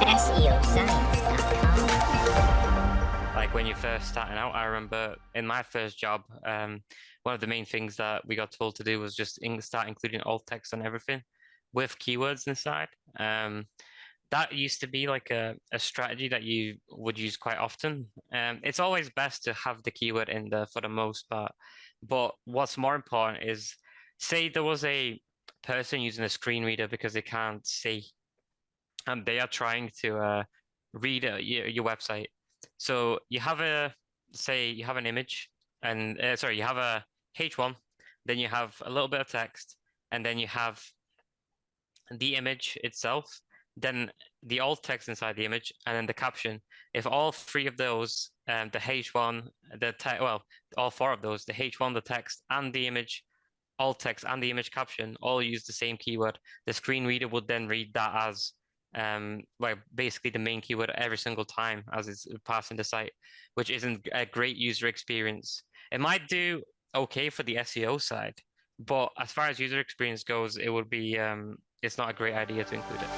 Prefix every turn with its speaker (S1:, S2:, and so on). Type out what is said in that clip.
S1: SEOscience.com.
S2: Like when you're first starting out, I remember in my first job, one of the main things that we got told to do was just start including alt text on everything with keywords inside. That used to be like a strategy that you would use quite often. It's always best to have the keyword in there for the most part. But what's more important is, say there was a person using a screen reader because they can't see, and they are trying to read your website. So you have say you have an image, and sorry, you have a H1, then you have a little bit of text, and then you have the image itself, then the alt text inside the image, and then the caption. If all three of those, the H1, all four of those, the H1, the text, and the image, alt text, and the image caption, all use the same keyword, the screen reader would then read that as like basically the main keyword every single time as it's passing the site, which isn't a great user experience. It might do okay for the SEO side, but as far as user experience goes, it would be it's not a great idea to include it.